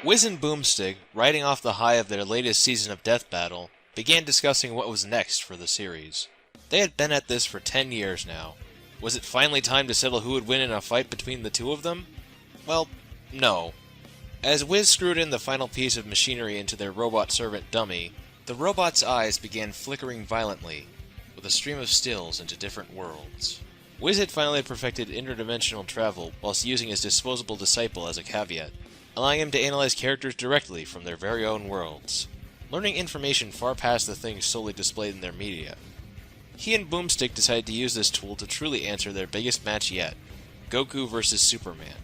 Wiz and Boomstick, riding off the high of their latest season of Death Battle, began discussing what was next for the series. They had been at this for 10 years now. Was it finally time to settle who would win in a fight between the two of them? Well, no. As Wiz screwed in the final piece of machinery into their robot servant Dummy, the robot's eyes began flickering violently, with a stream of stills into different worlds. Wiz had finally perfected interdimensional travel whilst using his disposable disciple as a caveat, allowing him to analyze characters directly from their very own worlds, learning information far past the things solely displayed in their media. He and Boomstick decided to use this tool to truly answer their biggest match yet, Goku vs. Superman.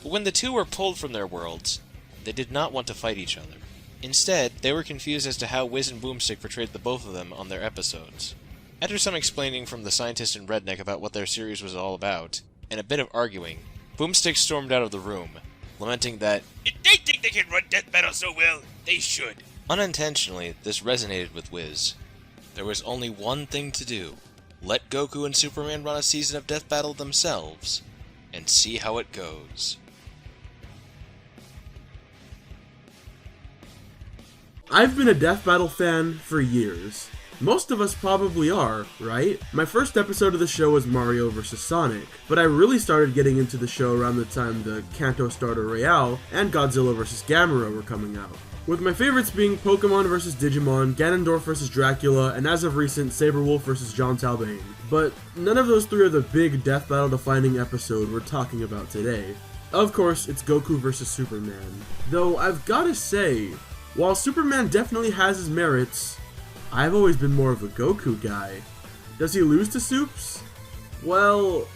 But when the two were pulled from their worlds, they did not want to fight each other. Instead, they were confused as to how Wiz and Boomstick portrayed the both of them on their episodes. After some explaining from the scientist and Redneck about what their series was all about, and a bit of arguing, Boomstick stormed out of the room, lamenting that, "If they think they can run Death Battle so well, they should." Unintentionally, this resonated with Wiz. There was only one thing to do. Let Goku and Superman run a season of Death Battle themselves, and see how it goes. I've been a Death Battle fan for years. Most of us probably are, right? My first episode of the show was Mario vs. Sonic, but I really started getting into the show around the time the Kanto Starter Royale and Godzilla vs. Gamera were coming out, with my favorites being Pokemon vs. Digimon, Ganondorf vs. Dracula, and as of recent, Saberwolf vs. John Talbane. But none of those three are the big Death Battle defining episode we're talking about today. Of course, it's Goku vs. Superman. Though I've gotta say, while Superman definitely has his merits, I've always been more of a Goku guy. Does he lose to Supes? Well,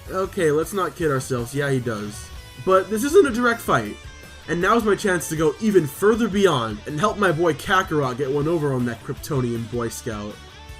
okay, let's not kid ourselves, yeah he does. But this isn't a direct fight, and now's my chance to go even further beyond and help my boy Kakarot get one over on that Kryptonian Boy Scout.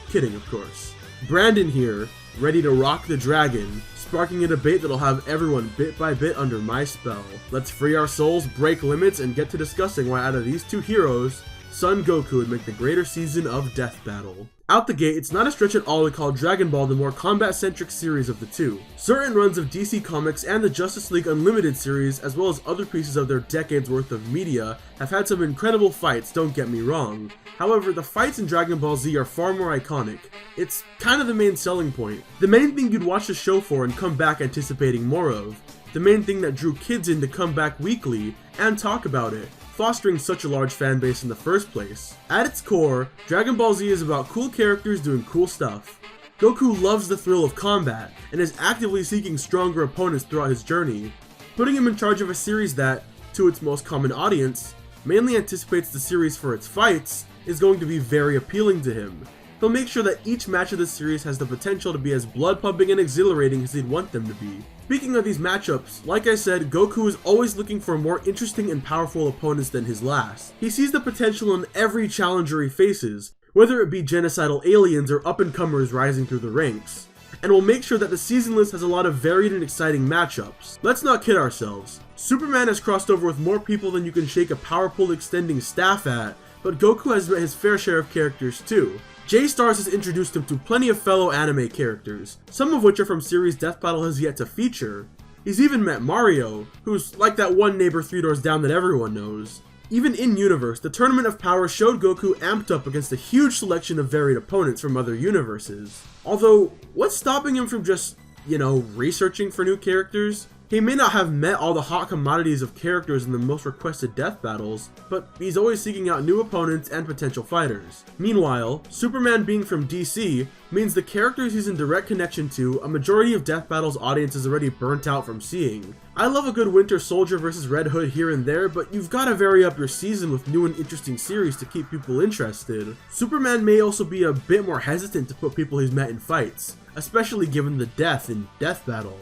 Kidding, of course. Brandon here, ready to rock the dragon, sparking a debate that'll have everyone bit by bit under my spell. Let's free our souls, break limits, and get to discussing why out of these two heroes, Son Goku would make the greater season of Death Battle. Out the gate, it's not a stretch at all to call Dragon Ball the more combat-centric series of the two. Certain runs of DC Comics and the Justice League Unlimited series, as well as other pieces of their decades worth of media, have had some incredible fights, don't get me wrong. However, the fights in Dragon Ball Z are far more iconic. It's kind of the main selling point. The main thing you'd watch the show for and come back anticipating more of. The main thing that drew kids in to come back weekly and talk about it, fostering such a large fan base in the first place. At its core, Dragon Ball Z is about cool characters doing cool stuff. Goku loves the thrill of combat, and is actively seeking stronger opponents throughout his journey, putting him in charge of a series that, to its most common audience, mainly anticipates the series for its fights, is going to be very appealing to him. He'll make sure that each match of the series has the potential to be as blood-pumping and exhilarating as he'd want them to be. Speaking of these matchups, like I said, Goku is always looking for more interesting and powerful opponents than his last. He sees the potential in every challenger he faces, whether it be genocidal aliens or up-and-comers rising through the ranks, and will make sure that the season list has a lot of varied and exciting matchups. Let's not kid ourselves. Superman has crossed over with more people than you can shake a power pole extending staff at, but Goku has met his fair share of characters too. J-Stars has introduced him to plenty of fellow anime characters, some of which are from series Death Battle has yet to feature. He's even met Mario, who's like that one neighbor 3 doors down that everyone knows. Even in-universe, the Tournament of Power showed Goku amped up against a huge selection of varied opponents from other universes. Although, what's stopping him from just, researching for new characters? He may not have met all the hot commodities of characters in the most requested death battles, but he's always seeking out new opponents and potential fighters. Meanwhile, Superman being from DC means the characters he's in direct connection to, a majority of Death Battle's audience is already burnt out from seeing. I love a good Winter Soldier vs. Red Hood here and there, but you've gotta vary up your season with new and interesting series to keep people interested. Superman may also be a bit more hesitant to put people he's met in fights, especially given the death in Death Battle.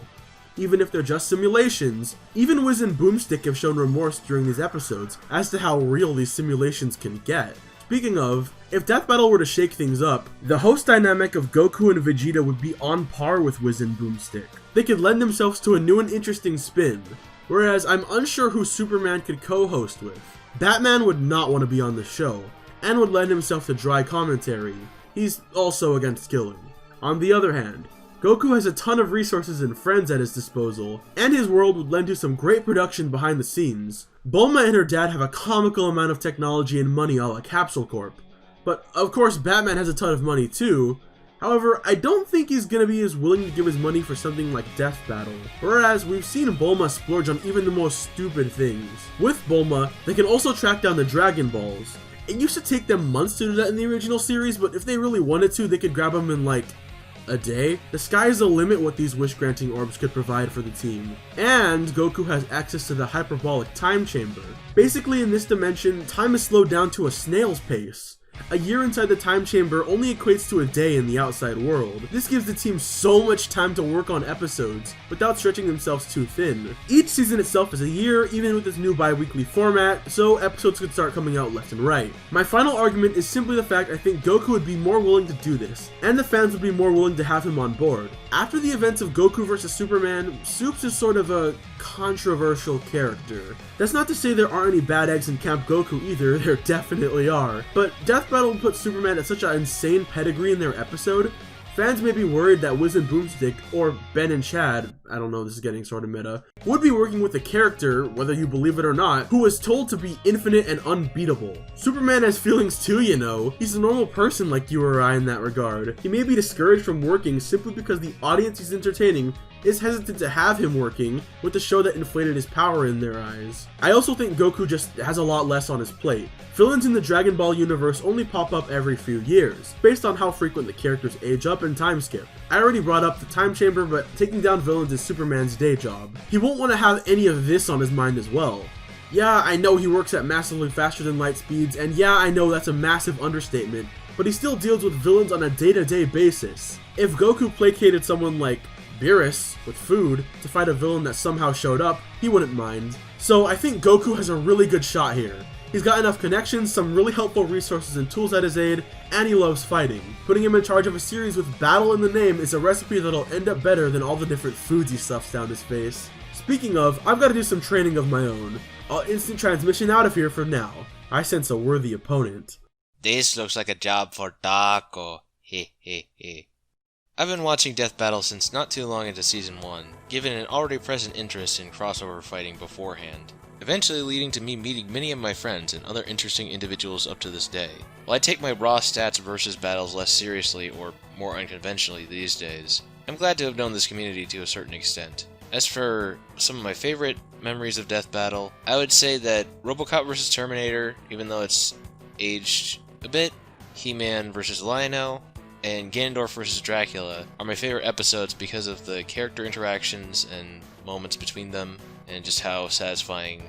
Even if they're just simulations, even Wiz and Boomstick have shown remorse during these episodes as to how real these simulations can get. Speaking of, if Death Battle were to shake things up, the host dynamic of Goku and Vegeta would be on par with Wiz and Boomstick. They could lend themselves to a new and interesting spin, whereas I'm unsure who Superman could co-host with. Batman would not want to be on the show, and would lend himself to dry commentary. He's also against killing. On the other hand, Goku has a ton of resources and friends at his disposal, and his world would lend to some great production behind the scenes. Bulma and her dad have a comical amount of technology and money a la Capsule Corp. But of course Batman has a ton of money too. However, I don't think he's gonna be as willing to give his money for something like Death Battle, whereas we've seen Bulma splurge on even the most stupid things. With Bulma, they can also track down the Dragon Balls. It used to take them months to do that in the original series, but if they really wanted to, they could grab them in like a day. The sky's the limit what these wish-granting orbs could provide for the team. And Goku has access to the hyperbolic time chamber. Basically, in this dimension, time is slowed down to a snail's pace. A year inside the time chamber only equates to a day in the outside world. This gives the team so much time to work on episodes without stretching themselves too thin. Each season itself is a year, even with this new bi-weekly format, so episodes could start coming out left and right. My final argument is simply the fact I think Goku would be more willing to do this, and the fans would be more willing to have him on board. After the events of Goku vs. Superman, Supes is sort of a controversial character. That's not to say there aren't any bad eggs in Camp Goku either, there definitely are. But Death Battle put Superman at such an insane pedigree in their episode, fans may be worried that Wiz and Boomstick, or Ben and Chad, I don't know, this is getting sort of meta, would be working with a character, whether you believe it or not, who is told to be infinite and unbeatable. Superman has feelings too, you know. He's a normal person like you or I in that regard. He may be discouraged from working simply because the audience he's entertaining is hesitant to have him working with the show that inflated his power in their eyes. I also think Goku just has a lot less on his plate. Villains in the Dragon Ball universe only pop up every few years, based on how frequent the characters age up and time skip. I already brought up the time chamber, but taking down villains is Superman's day job. He won't want to have any of this on his mind as well. Yeah, I know he works at massively faster than light speeds, and yeah, I know that's a massive understatement, but he still deals with villains on a day-to-day basis. If Goku placated someone like Beerus with food to fight a villain that somehow showed up, he wouldn't mind. So I think Goku has a really good shot here. He's got enough connections, some really helpful resources and tools at his aid, and he loves fighting. Putting him in charge of a series with battle in the name is a recipe that'll end up better than all the different foods he stuffs down his face. Speaking of, I've got to do some training of my own. I'll instant transmission out of here for now. I sense a worthy opponent. This looks like a job for Ducko. He he he. I've been watching Death Battle since not too long into Season 1, given an already present interest in crossover fighting beforehand, eventually leading to me meeting many of my friends and other interesting individuals up to this day. While I take my raw stats versus battles less seriously or more unconventionally these days, I'm glad to have known this community to a certain extent. As for some of my favorite memories of Death Battle, I would say that RoboCop vs. Terminator, even though it's aged a bit, He-Man vs. Lion-O, and Ganondorf vs. Dracula are my favorite episodes because of the character interactions and moments between them, and just how satisfying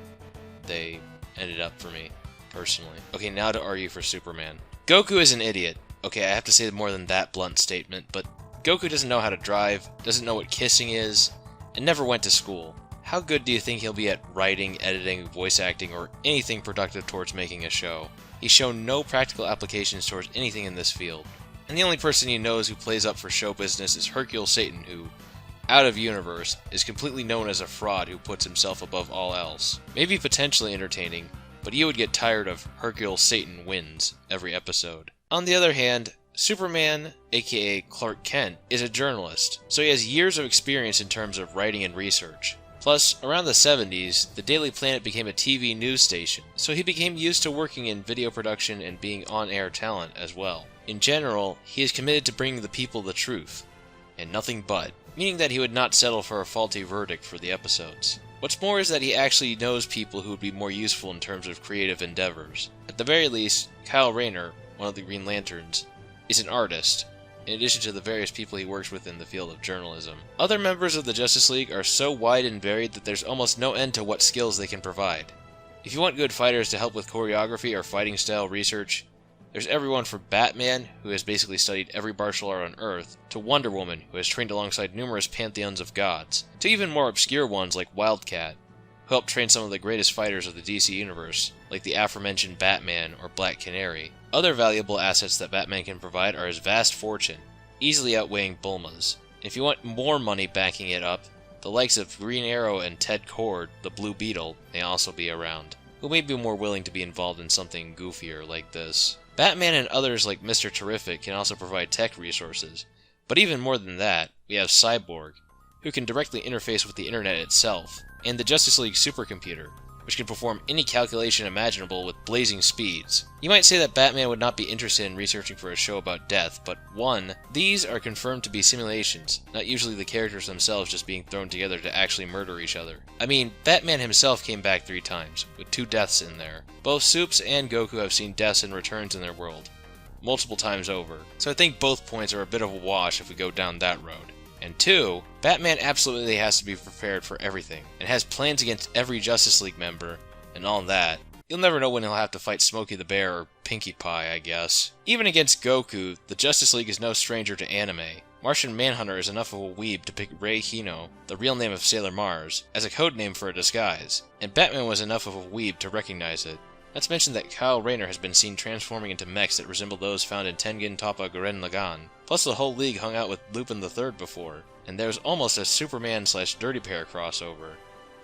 they ended up for me, personally. Okay, now to argue for Superman. Goku is an idiot. Okay, I have to say more than that blunt statement, but Goku doesn't know how to drive, doesn't know what kissing is, and never went to school. How good do you think he'll be at writing, editing, voice acting, or anything productive towards making a show? He's shown no practical applications towards anything in this field. And the only person he knows who plays up for show business is Hercule Satan, who, out of universe, is completely known as a fraud who puts himself above all else. Maybe potentially entertaining, but you would get tired of Hercule Satan wins every episode. On the other hand, Superman, aka Clark Kent, is a journalist, so he has years of experience in terms of writing and research. Plus, around the 70s, the Daily Planet became a TV news station, so he became used to working in video production and being on-air talent as well. In general, he is committed to bringing the people the truth, and nothing but, meaning that he would not settle for a faulty verdict for the episodes. What's more is that he actually knows people who would be more useful in terms of creative endeavors. At the very least, Kyle Rayner, one of the Green Lanterns, is an artist, in addition to the various people he works with in the field of journalism. Other members of the Justice League are so wide and varied that there's almost no end to what skills they can provide. If you want good fighters to help with choreography or fighting style research, there's everyone from Batman, who has basically studied every martial art on Earth, to Wonder Woman, who has trained alongside numerous pantheons of gods, to even more obscure ones like Wildcat, who helped train some of the greatest fighters of the DC Universe, like the aforementioned Batman or Black Canary. Other valuable assets that Batman can provide are his vast fortune, easily outweighing Bulma's. If you want more money backing it up, the likes of Green Arrow and Ted Kord, the Blue Beetle, may also be around, who may be more willing to be involved in something goofier like this. Batman and others like Mr. Terrific can also provide tech resources, But even more than that, we have Cyborg, who can directly interface with the internet itself, and the Justice League supercomputer, which can perform any calculation imaginable with blazing speeds. You might say that Batman would not be interested in researching for a show about death, but 1. These are confirmed to be simulations, not usually the characters themselves just being thrown together to actually murder each other. I mean, Batman himself came back 3 times, with 2 deaths in there. Both Supes and Goku have seen deaths and returns in their world, multiple times over, so I think both points are a bit of a wash if we go down that road. And 2, Batman absolutely has to be prepared for everything, and has plans against every Justice League member, and all that. You'll never know when he'll have to fight Smokey the Bear or Pinkie Pie, I guess. Even against Goku, the Justice League is no stranger to anime. Martian Manhunter is enough of a weeb to pick Rei Hino, the real name of Sailor Mars, as a codename for a disguise, and Batman was enough of a weeb to recognize it. Not to mention that Kyle Rayner has been seen transforming into mechs that resemble those found in Tengen Toppa Gurren Lagann. Plus the whole league hung out with Lupin III before, and there's almost a Superman/Dirty Pair crossover.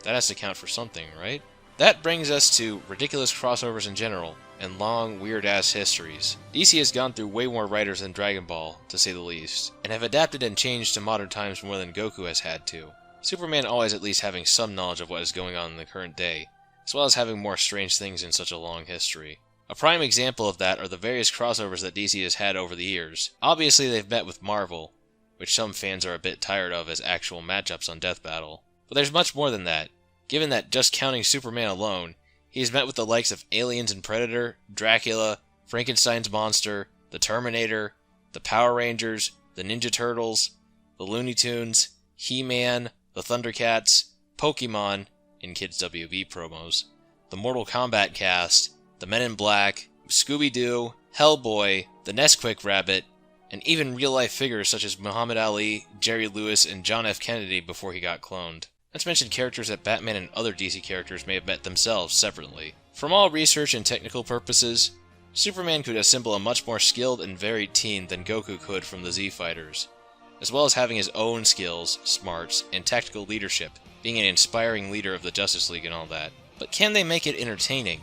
That has to count for something, right? That brings us to ridiculous crossovers in general, and long, weird-ass histories. DC has gone through way more writers than Dragon Ball, to say the least, and have adapted and changed to modern times more than Goku has had to. Superman always at least having some knowledge of what is going on in the current day, as well as having more strange things in such a long history. A prime example of that are the various crossovers that DC has had over the years. Obviously they've met with Marvel, which some fans are a bit tired of as actual matchups on Death Battle. But there's much more than that, given that just counting Superman alone, he has met with the likes of Aliens and Predator, Dracula, Frankenstein's monster, the Terminator, the Power Rangers, the Ninja Turtles, the Looney Tunes, He-Man, the Thundercats, Pokemon, in Kids WB promos, the Mortal Kombat cast, the Men in Black, Scooby-Doo, Hellboy, the Nesquik Rabbit, and even real-life figures such as Muhammad Ali, Jerry Lewis, and John F. Kennedy before he got cloned. Not to mention characters that Batman and other DC characters may have met themselves separately. From all research and technical purposes, Superman could assemble a much more skilled and varied team than Goku could from the Z-Fighters, as well as having his own skills, smarts, and tactical leadership, being an inspiring leader of the Justice League and all that. But can they make it entertaining?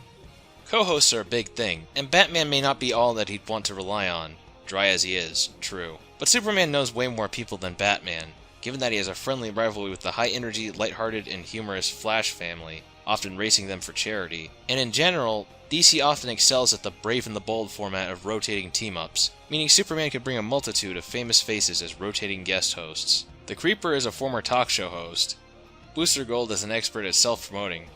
Co-hosts are a big thing, and Batman may not be all that he'd want to rely on, dry as he is, true. But Superman knows way more people than Batman, given that he has a friendly rivalry with the high-energy, lighthearted, and humorous Flash family, often racing them for charity. And in general, DC often excels at the brave and the bold format of rotating team-ups, meaning Superman could bring a multitude of famous faces as rotating guest hosts. The Creeper is a former talk show host. Booster Gold is an expert at self-promoting.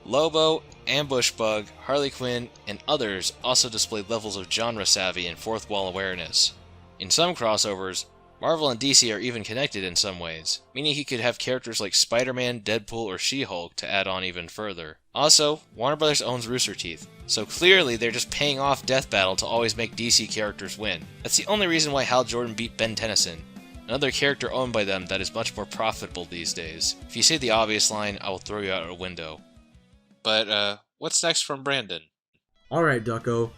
Lobo, Ambush Bug, Harley Quinn, and others also display levels of genre savvy and fourth wall awareness. In some crossovers, Marvel and DC are even connected in some ways, meaning he could have characters like Spider-Man, Deadpool, or She-Hulk to add on even further. Also, Warner Bros. Owns Rooster Teeth, so clearly they're just paying off Death Battle to always make DC characters win. That's the only reason why Hal Jordan beat Ben Tennyson, another character owned by them that is much more profitable these days. If you say the obvious line, I will throw you out a window. But, what's next from Brandon? Alright, Ducko.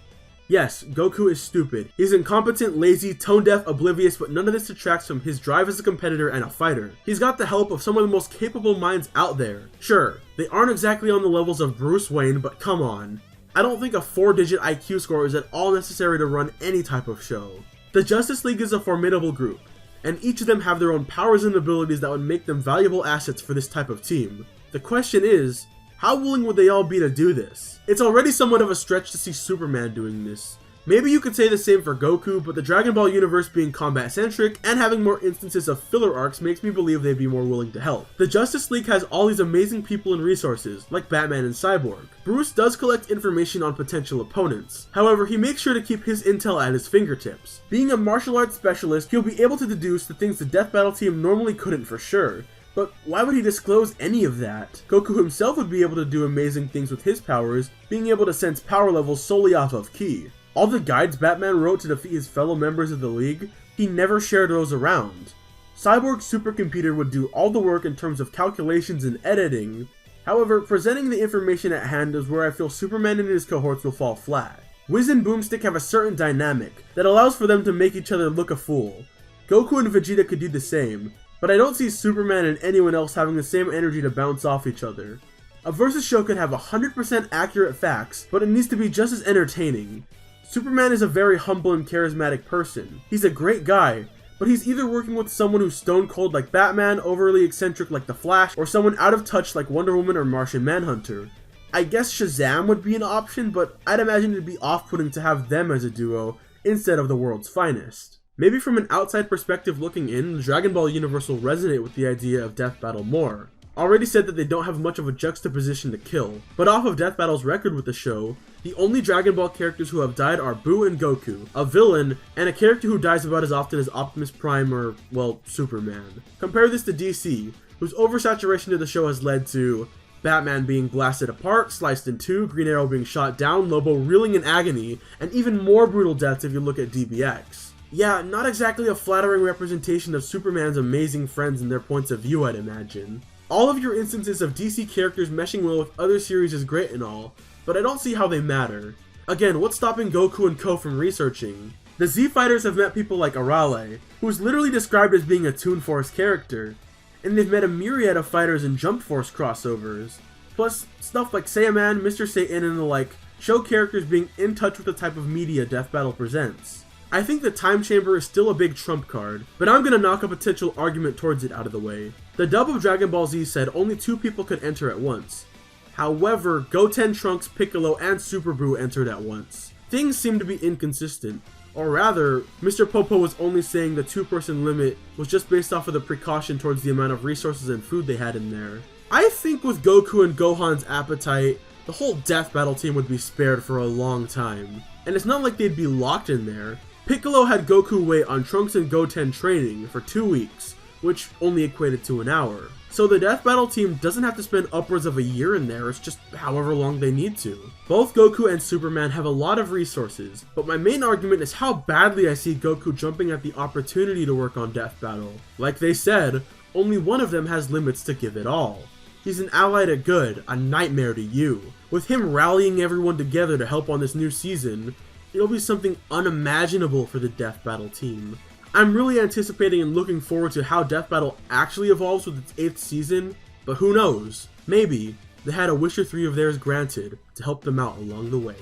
Yes, Goku is stupid. He's incompetent, lazy, tone-deaf, oblivious, but none of this detracts from his drive as a competitor and a fighter. He's got the help of some of the most capable minds out there. Sure, they aren't exactly on the levels of Bruce Wayne, but come on. I don't think a 4-digit IQ score is at all necessary to run any type of show. The Justice League is a formidable group, and each of them have their own powers and abilities that would make them valuable assets for this type of team. The question is, how willing would they all be to do this? It's already somewhat of a stretch to see Superman doing this. Maybe you could say the same for Goku, but the Dragon Ball universe being combat-centric and having more instances of filler arcs makes me believe they'd be more willing to help. The Justice League has all these amazing people and resources, like Batman and Cyborg. Bruce does collect information on potential opponents. However, he makes sure to keep his intel at his fingertips. Being a martial arts specialist, he'll be able to deduce the things the Death Battle team normally couldn't for sure. But why would he disclose any of that? Goku himself would be able to do amazing things with his powers, being able to sense power levels solely off of ki. All the guides Batman wrote to defeat his fellow members of the League, he never shared those around. Cyborg's supercomputer would do all the work in terms of calculations and editing. However, presenting the information at hand is where I feel Superman and his cohorts will fall flat. Wiz and Boomstick have a certain dynamic that allows for them to make each other look a fool. Goku and Vegeta could do the same, but I don't see Superman and anyone else having the same energy to bounce off each other. A versus show could have 100% accurate facts, but it needs to be just as entertaining. Superman is a very humble and charismatic person. He's a great guy, but he's either working with someone who's stone cold like Batman, overly eccentric like The Flash, or someone out of touch like Wonder Woman or Martian Manhunter. I guess Shazam would be an option, but I'd imagine it'd be off-putting to have them as a duo instead of the world's finest. Maybe from an outside perspective looking in, the Dragon Ball universe will resonate with the idea of Death Battle more. Already said that they don't have much of a juxtaposition to kill, but off of Death Battle's record with the show, the only Dragon Ball characters who have died are Boo and Goku, a villain, and a character who dies about as often as Optimus Prime or, well, Superman. Compare this to DC, whose oversaturation of the show has led to Batman being blasted apart, sliced in two, Green Arrow being shot down, Lobo reeling in agony, and even more brutal deaths if you look at DBX. Yeah, not exactly a flattering representation of Superman's amazing friends and their points of view, I'd imagine. All of your instances of DC characters meshing well with other series is great and all, but I don't see how they matter. Again, what's stopping Goku and Co from researching? The Z Fighters have met people like Arale, who is literally described as being a Toon Force character, and they've met a myriad of fighters in Jump Force crossovers. Plus, stuff like Saiyaman, Mr. Satan, and the like show characters being in touch with the type of media Death Battle presents. I think the Time Chamber is still a big trump card, but I'm gonna knock a potential argument towards it out of the way. The dub of Dragon Ball Z said only 2 people could enter at once. However, Goten, Trunks, Piccolo, and Super Buu entered at once. Things seem to be inconsistent. Or rather, Mr. Popo was only saying the 2-person limit was just based off of the precaution towards the amount of resources and food they had in there. I think with Goku and Gohan's appetite, the whole Death Battle team would be spared for a long time. And it's not like they'd be locked in there. Piccolo had Goku wait on Trunks and Goten training for 2 weeks, which only equated to an hour. So the Death Battle team doesn't have to spend upwards of a year in there, it's just however long they need to. Both Goku and Superman have a lot of resources, but my main argument is how badly I see Goku jumping at the opportunity to work on Death Battle. Like they said, only one of them has limits to give it all. He's an ally to good, a nightmare to you. With him rallying everyone together to help on this new season, it'll be something unimaginable for the Death Battle team. I'm really anticipating and looking forward to how Death Battle actually evolves with its 8th season, but who knows? Maybe they had a wish or 3 of theirs granted to help them out along the way.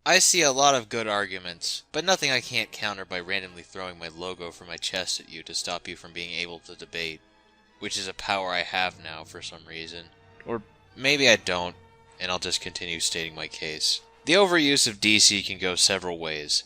I see a lot of good arguments, but nothing I can't counter by randomly throwing my logo from my chest at you to stop you from being able to debate, which is a power I have now for some reason. Or maybe I don't, and I'll just continue stating my case. The overuse of DC can go several ways.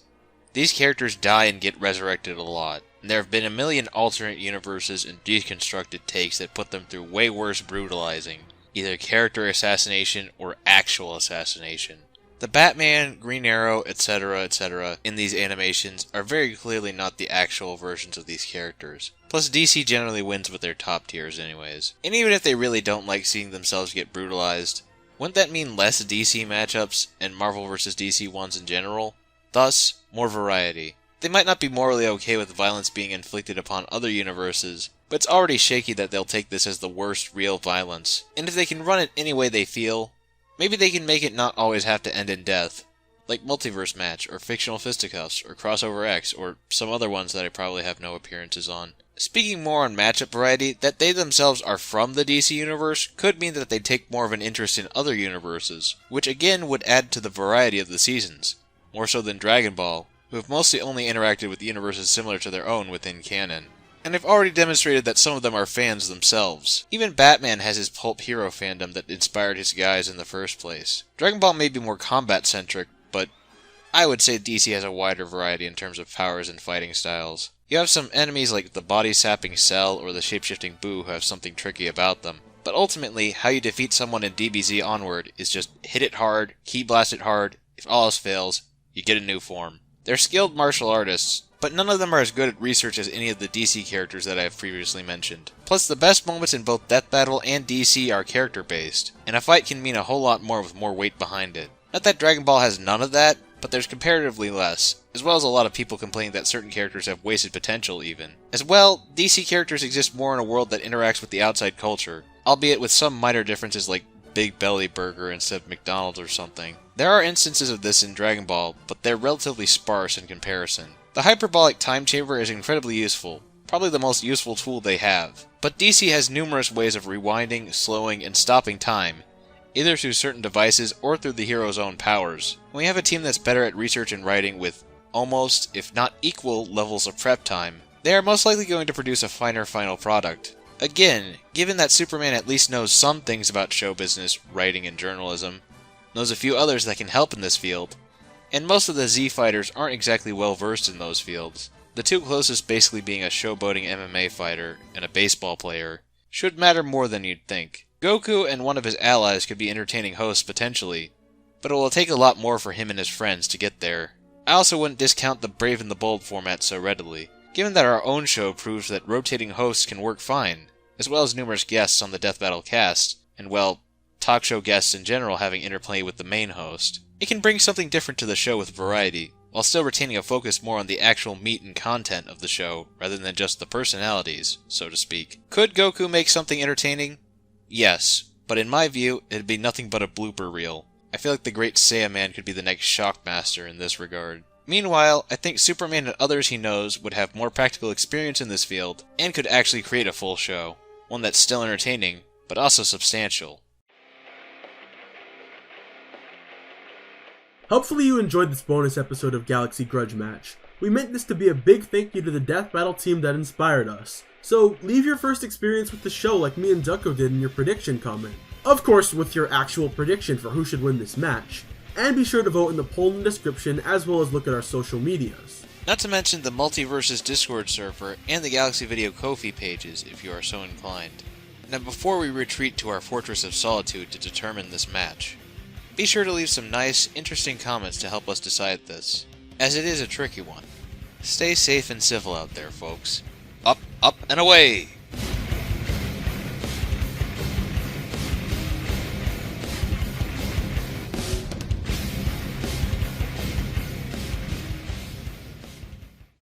These characters die and get resurrected a lot, and there have been a million alternate universes and deconstructed takes that put them through way worse brutalizing, either character assassination or actual assassination. The Batman, Green Arrow, etc. in these animations are very clearly not the actual versions of these characters. Plus DC generally wins with their top tiers anyways. And even if they really don't like seeing themselves get brutalized, wouldn't that mean less DC matchups and Marvel vs. DC ones in general? Thus, more variety. They might not be morally okay with violence being inflicted upon other universes, but it's already shaky that they'll take this as the worst real violence. And if they can run it any way they feel, maybe they can make it not always have to end in death. Like Multiverse Match, or Fictional Fisticuffs, or Crossover X, or some other ones that I probably have no appearances on. Speaking more on matchup variety, that they themselves are from the DC universe could mean that they take more of an interest in other universes, which again would add to the variety of the seasons, more so than Dragon Ball, who have mostly only interacted with universes similar to their own within canon. And have already demonstrated that some of them are fans themselves. Even Batman has his pulp hero fandom that inspired his guys in the first place. Dragon Ball may be more combat-centric, but I would say DC has a wider variety in terms of powers and fighting styles. You have some enemies like the body-sapping Cell or the shape-shifting Boo who have something tricky about them. But ultimately, how you defeat someone in DBZ onward is just hit it hard, key blast it hard, if all else fails, you get a new form. They're skilled martial artists, but none of them are as good at research as any of the DC characters that I have previously mentioned. Plus, the best moments in both Death Battle and DC are character-based, and a fight can mean a whole lot more with more weight behind it. Not that Dragon Ball has none of that, but there's comparatively less, as well as a lot of people complaining that certain characters have wasted potential even. As well, DC characters exist more in a world that interacts with the outside culture, albeit with some minor differences like Big Belly Burger instead of McDonald's or something. There are instances of this in Dragon Ball, but they're relatively sparse in comparison. The hyperbolic time chamber is incredibly useful, probably the most useful tool they have. But DC has numerous ways of rewinding, slowing, and stopping time, either through certain devices or through the hero's own powers. When we have a team that's better at research and writing with almost, if not equal, levels of prep time, they are most likely going to produce a finer final product. Again, given that Superman at least knows some things about show business, writing, and journalism, knows a few others that can help in this field, and most of the Z fighters aren't exactly well versed in those fields, the two closest basically being a showboating MMA fighter and a baseball player, should matter more than you'd think. Goku and one of his allies could be entertaining hosts potentially, but it will take a lot more for him and his friends to get there. I also wouldn't discount the Brave and the Bold format so readily, given that our own show proves that rotating hosts can work fine, as well as numerous guests on the Death Battle cast, and well, talk show guests in general having interplay with the main host. It can bring something different to the show with variety, while still retaining a focus more on the actual meat and content of the show, rather than just the personalities, so to speak. Could Goku make something entertaining? Yes, but in my view, it'd be nothing but a blooper reel. I feel like the Great Saiyaman could be the next Shockmaster in this regard. Meanwhile, I think Superman and others he knows would have more practical experience in this field, and could actually create a full show. One that's still entertaining, but also substantial. Hopefully you enjoyed this bonus episode of Galaxy Grudge Match. We meant this to be a big thank you to the Death Battle team that inspired us. So leave your first experience with the show like me and Ducko did in your prediction comment. Of course with your actual prediction for who should win this match. And be sure to vote in the poll in the description as well as look at our social medias. Not to mention the Multiverses Discord server and the Galaxy Video Ko-fi pages if you are so inclined. Now before we retreat to our Fortress of Solitude to determine this match, be sure to leave some nice, interesting comments to help us decide this, as it is a tricky one. Stay safe and civil out there, folks. Up, up, and away!